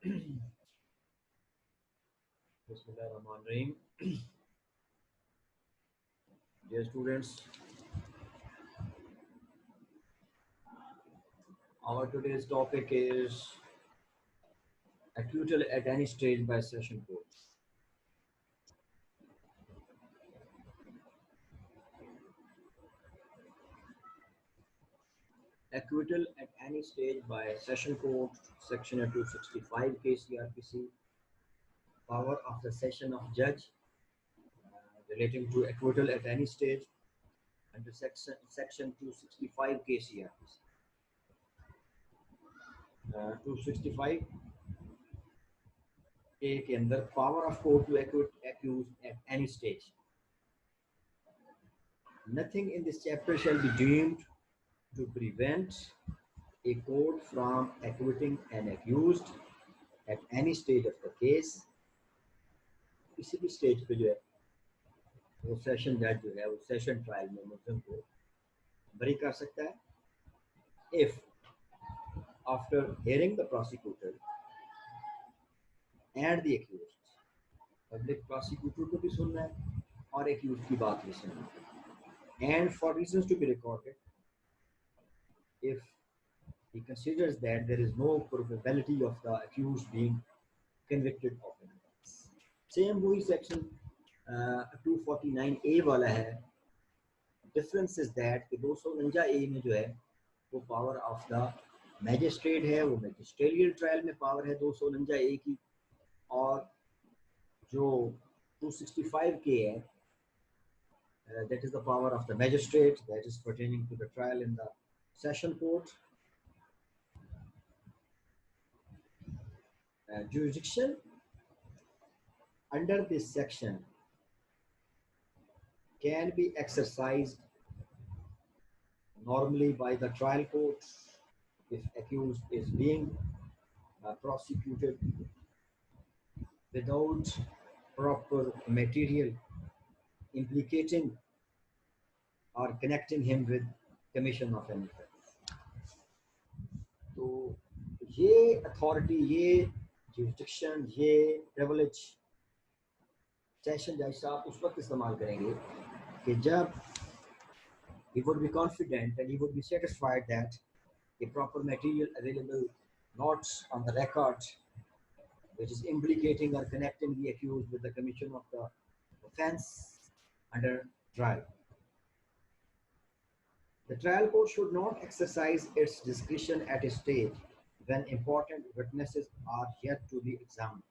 Bismillahirrahmanirrahim. Dear students, our today's topic is acquittal at any stage by session court. Acquittal at any stage by session court, section 265 KCRPC, power of the session of judge relating to acquittal at any stage under section 265 KCRPC. 265 A के अंदर power of court to acquit accused at any stage. Nothing in this chapter shall be deemed to prevent a court from acquitting an accused at any stage of the case. किसी भी stage पे जो है वो session जज जो है वो सेशन ट्रायल में मुलजिम को बरी कर सकता है if after hearing the prosecutor and the accused, public prosecutor को भी सुनना है और accused की बात भी सुनना है, and for reasons to be recorded, if he considers that there is no probability of the accused being convicted of an offense. Same वही section 249A वाला है. Difference is that कि 249A में जो है वो power of the magistrate है, वो magisterial trial में power है 249A की, और जो 265K है that is the power of the magistrate, that is pertaining to the trial in the session court. Jurisdiction under this section can be exercised normally by the trial court if accused is being prosecuted without proper material implicating or connecting him with commission of an offense. तो ये authority, ये jurisdiction, ये privilege session जज साहब उस वक्त इस्तेमाल करेंगे कि जब he would be confident and he would be satisfied that a proper material available, not on the record, which is implicating or connecting the accused with the commission of the offense under trial. The trial court should not exercise its discretion at a stage when important witnesses are yet to be examined.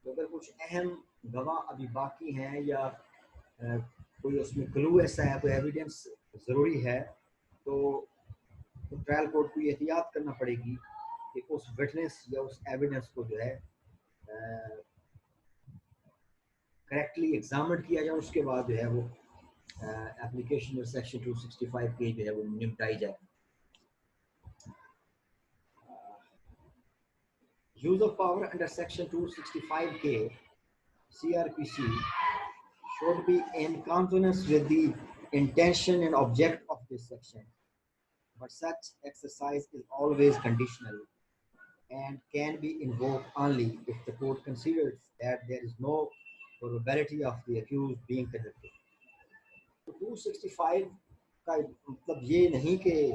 तो अगर कुछ अहम गवाह अभी बाकी हैं या कोई उसमें क्लू ऐसा है, कोई एविडेंस ज़रूरी है, तो ट्रायल कोर्ट को एहतियात करना पड़ेगी कि उस विटनेस या उस एविडेंस को जो है करेक्टली एग्जामिन किया जाए, उसके बाद जो है वो एप्लीकेशन सेक्शन 265 के जो है वो निपटाई जाए. Use of power under section 265K CRPC should be in consonance with the intention and object of this section, but such exercise is always conditional and can be invoked only if the court considers that there is no probability of the accused being convicted. 265 का मतलब ये नहीं कि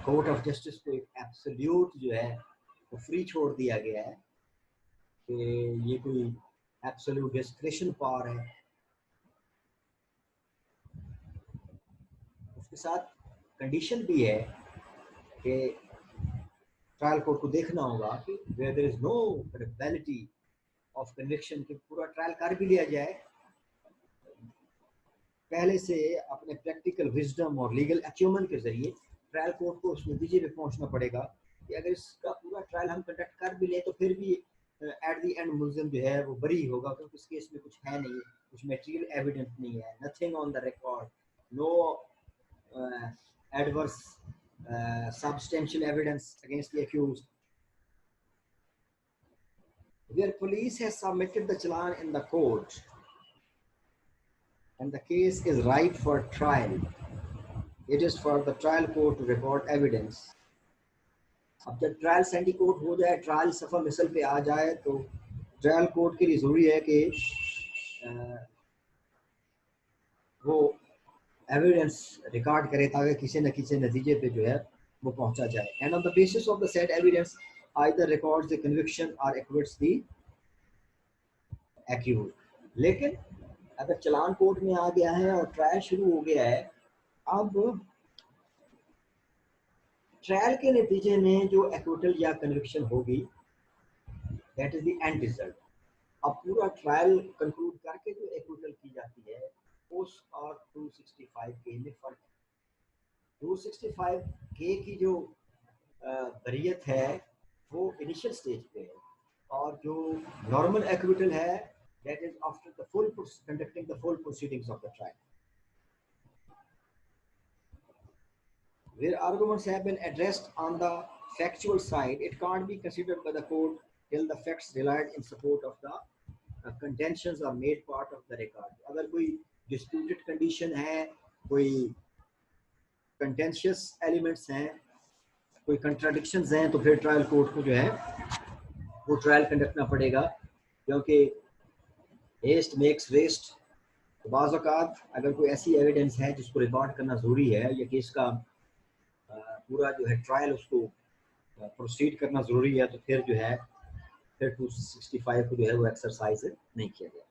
court of justice को एक absolute जो है वो फ्री छोड़ दिया गया है कि ये कोई एब्सोल्यूट डिस्क्रिशन पावर है. उसके साथ कंडीशन भी है कि ट्रायल कोर्ट को देखना होगा कि where there is no probability of conviction, कि पूरा ट्रायल कर भी लिया जाए, पहले से अपने प्रैक्टिकल विजडम और लीगल अक्यूमेंट के जरिए ट्रायल कोर्ट को उस नतीजे पे पहुंचना पड़ेगा कि अगर इसका पूरा ट्रायल हम कंडक्ट कर भी लें तो फिर भी एट द एंड मुलजिम जो है वो बरी होगा, क्योंकि इस केस में कुछ है नहीं, कुछ मटेरियल एविडेंस नहीं है, nothing on the record, no adverse substantial evidence against the accused. Where police has submitted the challan in the court and the case is ripe for trial, it is for the trial court to record evidence अब जब trial syndicate हो जाए, trial सफा मिसल पे आ जाए, तो trial court के लिए ज़रूरी है कि वो एविडेंस रिकॉर्ड करे ताकि किसी न किसी नतीजे पे जो है वो पहुंचा जाए। And on the basis of the said evidence either records the conviction और एक्विट्स द एक्यूज। लेकिन अगर चलान कोर्ट में आ गया है और ट्रायल शुरू हो गया है, अब ट्रायल के नतीजे में जो एक्विटल या कन्विक्शन होगी, that is the end result. अब पूरा ट्रायल कंक्लूड करके जो एक्विटल की जाती है, उस और 265 के में फर्क। 265 के की जो बरियत है वो इनिशियल स्टेज पे है, और जो नॉर्मल एक्विटल है that is after the full conducting the full proceedings of the trial, where arguments have been addressed on the factual side. It can't be considered by the court till the facts relied in support of the contentions are made part of the record. अगर कोई disputed condition है, कोई contentious elements हैं, कोई contradictions हैं, तो फिर trial court को जो है वो ट्रायल कंडक्ट करना पड़ेगा, क्योंकि हेस्ट मेक्स वेस्ट। तो बाज़ औक़ात अगर कोई ऐसी एविडेंस है जिसको रिकॉर्ड करना ज़रूरी है, या केस का पूरा जो है ट्रायल उसको प्रोसीड करना ज़रूरी है, तो फिर जो है फिर 265 को जो है वो एक्सरसाइज नहीं किया गया।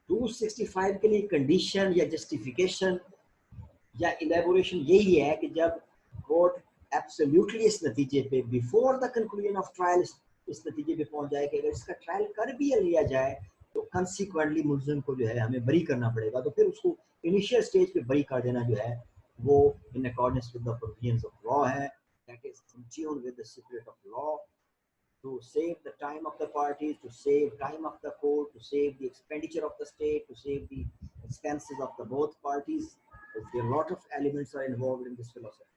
265 के लिए कंडीशन या जस्टिफिकेशन या इलेबोरेशन यही है कि जब कोर्ट एब्सोल्युटली इस नतीजे पे before the conclusion of trial इस नतीजे पे पहुंच जाए कि अगर इसका ट्रायल कर भी लिया जाए तो कंसिक्वेंटली मुल्ज़िम को जो है हमें बरी करना पड़ेगा, तो फिर उसको इनिशियल स्टेज पे बरी कर देना जो है वो in accordance with the provisions of law है, that is in tune with the spirit of law, to save the time of the parties, to save time of the court, to save the expenditure of the state, to save the expenses of the both parties. There are a lot of elements are involved in this philosophy.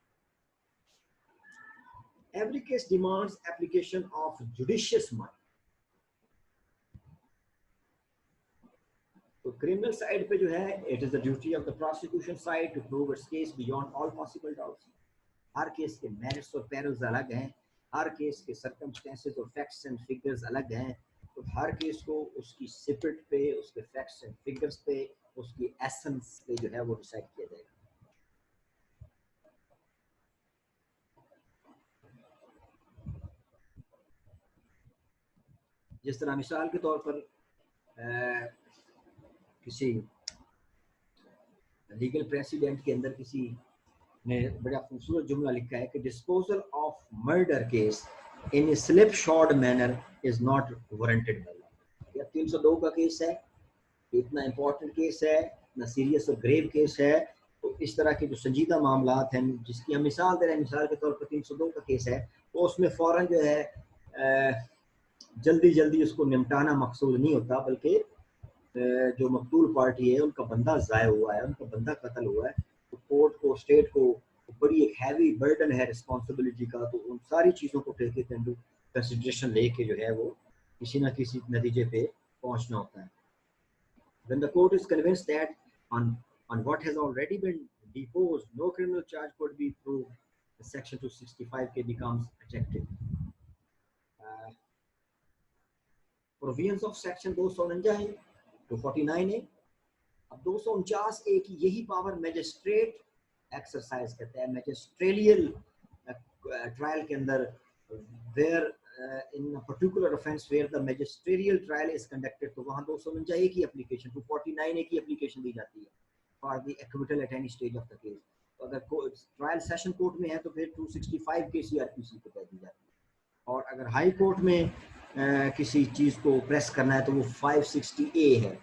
Every case demands application of judicious mind. So criminal side पे जो है, it is the duty of the prosecution side to prove its case beyond all possible doubts. Her case के merits और perils अलग हैं, हर case के circumstances और facts and figures अलग हैं, तो हर केस को उसकी स्पिरिट पे, उसके फैक्ट्स एंड फिगर्स पे, उसकी एसेंस पे जो है वो डिसाइड किया जाएगा। जिस तरह मिसाल के तौर पर किसी लीगल प्रेसिडेंट के अंदर किसी ने बड़ा खूबसूरत जुमला लिखा है कि disposal of murder case in slip short manner is not warranted by law. 302 का केस है, इतना इंपॉर्टेंट केस है, इतना सीरियस और ग्रेव केस है, तो इस तरह के जो संजीदा मामलात हैं जिसकी हम मिसाल दे रहे हैं, मिसाल के तौर पर 302 का केस है, तो उसमें फ़ौरन जो है जल्दी जल्दी उसको निपटाना मकसूद नहीं होता, बल्कि जो मकतूल पार्टी है उनका बंदा ज़ाया हुआ है, उनका बंदा कत्ल हुआ है, तो कोर्ट को, स्टेट को बड़ी एक हैवी बर्डन है रिस्पॉन्सिबिलिटी का, तो उन सारी चीज़ों को टेक इनटू कंसिडरेशन लेके जो है वो किसी ना किसी नतीजे पे पहुंचना होता है। When the court is convinced that on what has already been deposed, no criminal charge could be proved, the section 265 becomes effective. Provisions of section 249 249A। अब 249A की यही पावर मैजिस्ट्रेट एक्सरसाइज करता है, मैजिस्ट्रेलियल ट्रायल के अंदर, where in a particular offense where the magisterial trial is conducted, तो वहाँ 249A की एप्लीकेशन 249A की एप्लीकेशन दी जाती है for the acquittal at any stage of the case। तो अगर ट्रायल सेशन कोर्ट में है तो फिर 265 के CRPC को तय दी जाती है, और अगर हाई कोर्ट में किसी चीज़ को प्रेस करना है तो वो 560A है,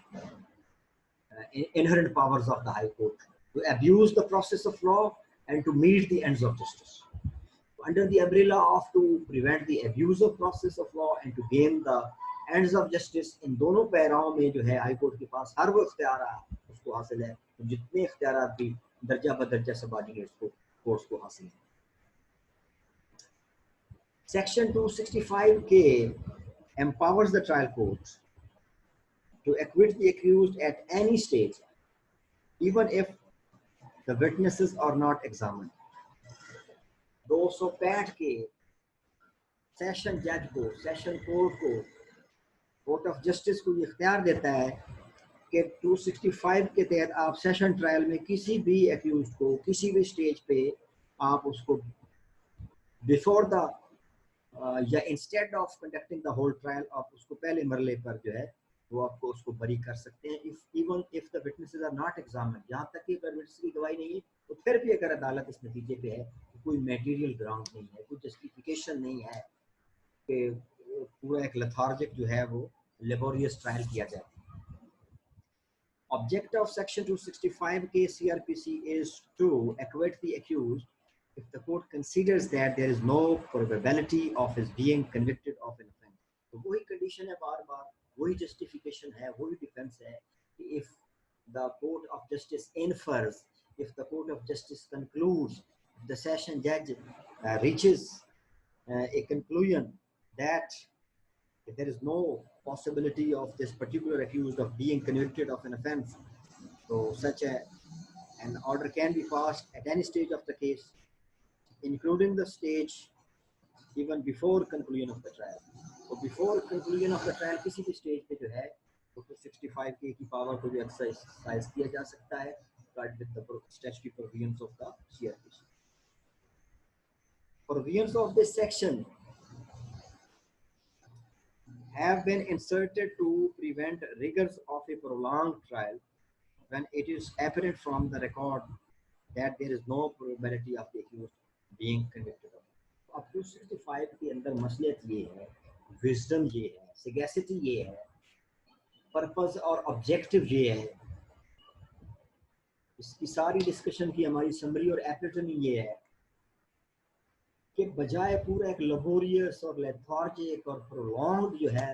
inherent powers of the high court to abuse the process of law and to meet the ends of justice। Under the umbrella of to prevent the abuse of process of law and to gain the ends of justice, इन दोनों पैराओं में जो है high court के पास हर वो इख्तियार उसको हासिल है, तो जितने इख्तियार भी दर्जा बदर्जा सबॉर्डिनेट्स को कोर्ट्स को हासिल है। Section 265K empowers the trial courts to acquit the accused at any stage, even if the witnesses are not examined। 265 session जज को, सेशन कोर्ट को, कोर्ट ऑफ जस्टिस को ये इख्तियार देता है कि 265 के तहत आप सेशन ट्रायल में किसी भी एक्यूज को किसी भी स्टेज पे आप उसको बिफोर द या instead of conducting the whole trial आप उसको पहले मरले पर जो है वो आपको उसको बरी कर सकते हैं if even if the witnesses are not examined, यहाँ तक कि अगर विटनेस की गवाही नहीं है तो फिर भी अगर अदालत इस नतीजे पे है कि कोई मटेरियल ग्राउंड नहीं है, कोई जस्टिफिकेशन नहीं है कि पूरा एक लेथार्जिक जो है वो लेबोरियस ट्रायल किया जाए. Objective of Section 265K CRPC is to acquit the accused if the court considers that there is no probability of his being convicted of an offense. तो वही condition है बार बार, वही justification है, वही defense है कि if the court of justice infers, if the court of justice concludes, if the session judge reaches a conclusion that there is no possibility of this particular accused of being convicted of an offense, so such an order can be passed at any stage of the case, including the stage even before conclusion of the trial. So before conclusion of the trial किसी भी stage पे जो है तो 265K की power को भी exercise किया जा सकता है with the statutory provisions of the CRPC. Provisions of this section have been inserted to prevent rigors of a prolonged trial when it is apparent from the record that there is no probability of the accused being convicted of. अब 265 के अंदर मसलियत ये है, wisdom ये है, sagacity ये है, purpose और ऑब्जेक्टिव ये है, इसकी सारी डिस्कशन की हमारी समरी और एपिटमी ये है कि बजाय पूरा एक लेबोरियस और लेथार्जिक और प्रोलॉन्ग जो है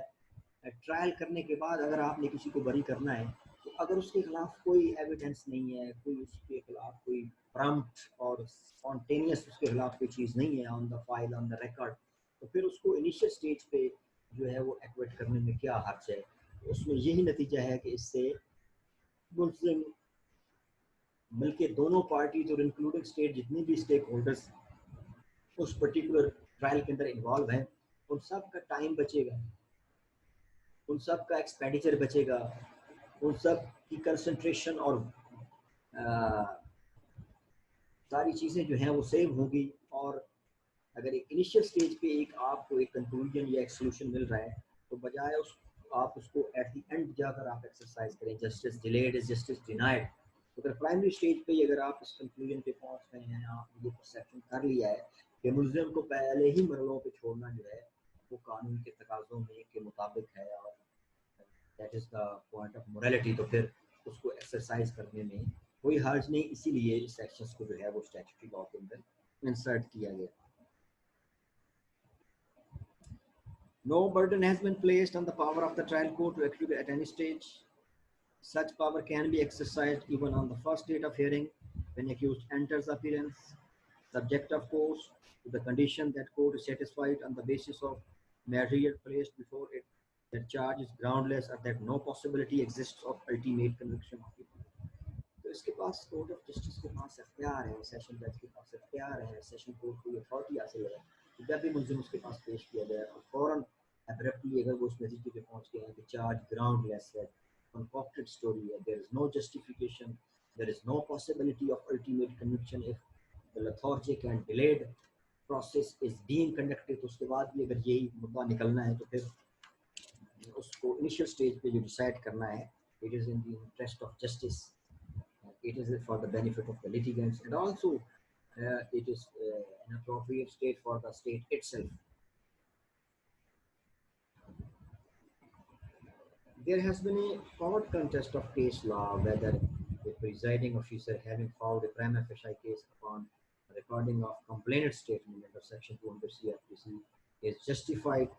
ट्रायल करने के बाद अगर आपने किसी को बरी करना है तो अगर उसके खिलाफ कोई एविडेंस नहीं है, कोई उसके खिलाफ कोई प्रॉम्प्ट और स्पॉन्टेनियस उसके खिलाफ कोई चीज़ नहीं है on the file on the record, तो फिर उसको इनिशियल स्टेज पे जो है वो एक्विट करने में क्या हर्ज है. उसमें यही नतीजा है कि इससे मुल्ज़िम बल्कि दोनों पार्टीज और इंक्लूडिंग स्टेट जितनी भी स्टेक होल्डर्स उस पर्टिकुलर ट्रायल के अंदर इन्वॉल्व हैं उन सब का टाइम बचेगा, उन सब का एक्सपेंडिचर बचेगा, उन सब की कंसंट्रेशन और सारी चीज़ें जो हैं वो सेव होंगी. और अगर एक इनिशियल स्टेज पे एक आपको एक कंक्लूजन या एक सोल्यूशन मिल रहा है तो बजाय उस आप उसको एट द एंड जाकर आप एक्सरसाइज करें, justice delayed is justice denied. तो अगर प्राइमरी स्टेज पे अगर आप इस कंक्लूजन पे पहुंच गए हैं, आपने ये परसेप्शन कर लिया है कि मुल्ज़िम को पहले ही मरलों पे छोड़ना जो है वो कानून के तकाज़ों में के मुताबिक है और that is the point of morality, तो फिर उसको एक्सरसाइज करने में कोई हर्ज नहीं. इसीलिए इस सेक्शंस को जो है वो स्टैट्यूटरी लॉ के अंदर इंसर्ट किया गया. No burden has been placed on the power of the trial court to execute at any stage. Such power can be exercised even on the first date of hearing when accused enters appearance, subject of course to the condition that court is satisfied on the basis of material placed before it that charge is groundless or that no possibility exists of ultimate conviction of it. तो इसके पास court of justice के पास अख्तियार है, session जज के पास अख्तियार है, session court को अथॉरिटी हासिल है कि जब भी मुल्ज़िम उसके पास पेश किया जाए और फ़ौरन एब्रप्टली अगर वो उस नतीजे पे पहुंच गए हैं कि चार्ज ग्राउंडलेस है, concocted story है, there is no justification, there is no possibility of ultimate conviction if the lethargic and delayed process is being conducted, तो उसके बाद भी अगर यही मुद्दा निकलना है तो फिर उसको इनिशियल स्टेज पे जो डिसाइड करना है it is in the interest of justice, it is for the benefit of the litigants, and also it is an appropriate state for the state itself. There has been a hot contest of case law whether a presiding officer having filed a prima facie case upon recording of complainant statement under section 200 CRPC is justified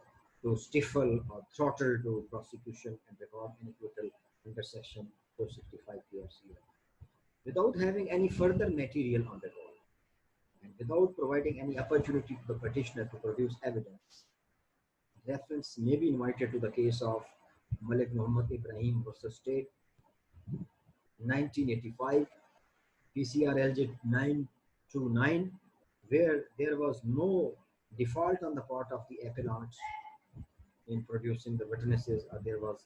to stifle or throttle to prosecution and record an acquittal under section 265 PRC without having any further material on the call and without providing any opportunity to the petitioner to produce evidence. Reference may be invited to the case of Malik Muhammad Ibrahim versus State, 1985, PCR LJ 929, where there was no default on the part of the appellant in producing the witnesses. There was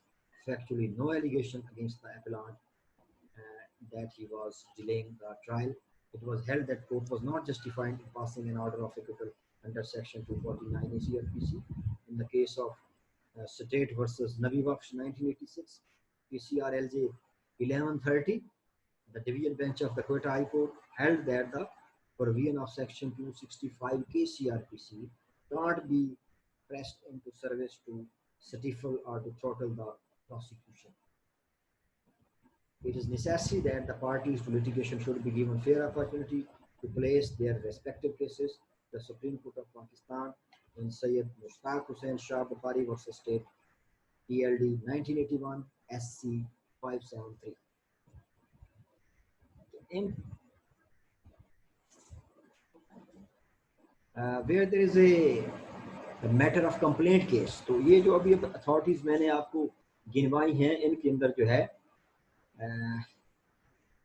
factually no allegation against the appellant that he was delaying the trial. It was held that court was not justified in passing an order of acquittal under section 249 ACRPC in the case of State versus Nabi Baksh 1986, PCR LJ 1130. The division bench of the Quetta High Court held that the provision of section 265 KCRPC can't be pressed into service to stifle or to throttle the prosecution. It is necessary that the parties to litigation should be given fair opportunity to place their respective cases. The Supreme Court of Pakistan in Sayyid Mushtaq Hussain Shah Bukhari versus State PLD 1981 SC 573. In where there is a matter of complaint case, तो ये जो अभी authorities मैंने आपको गिनवाई हैं इनके अंदर जो है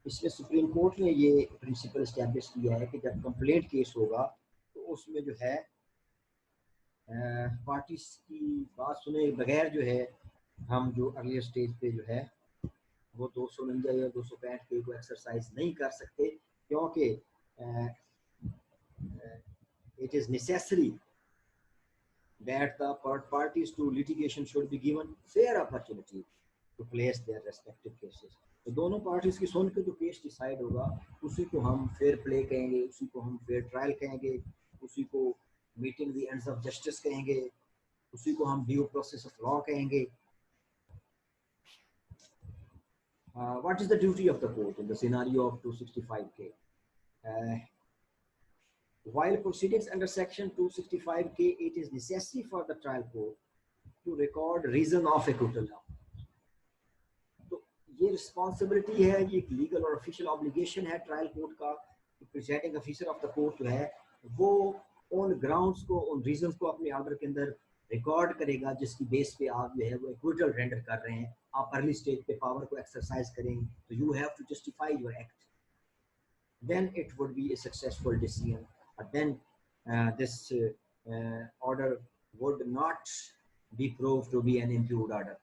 इसमें सुप्रीम कोर्ट ने ये प्रिंसिपल इस्टेब्लिश किया है कि जब कंप्लेंट केस होगा तो उसमें जो है पार्टीज की बात सुने बगैर जो है हम जो अगले स्टेज पे जो है वो 249 या 265 के को एक्सरसाइज नहीं कर सकते क्योंकि it is necessary that the parties to litigation should be given fair opportunity to place their respective cases. तो दोनों पार्टीज की सुन के जो केस डिसाइड होगा उसी को हम फेयर प्ले कहेंगे, उसी को हम फेयर ट्रायल कहेंगे, उसी को meeting the ends of justice कहेंगे, उसी को हम ड्यू प्रोसेस ऑफ लॉ कहेंगे. What is the duty of the court in the scenario of 265K? While proceedings under section 265K, it is necessary for the trial court to record reason of acquittal. तो ये responsibility है, ये एक legal और official obligation है trial court का कि presiding officer of the court जो है वो उन ग्राउंड्स को, उन रीजंस को अपने ऑर्डर के अंदर रिकॉर्ड करेगा जिसकी बेस पे आप जो है वो एक्विटल रेंडर कर रहे हैं. आप अर्ली स्टेज पे पावर को एक्सरसाइज करें तो you have to justify your act, then it would be a successful decision. Then this order would not be proved to be an impugned order.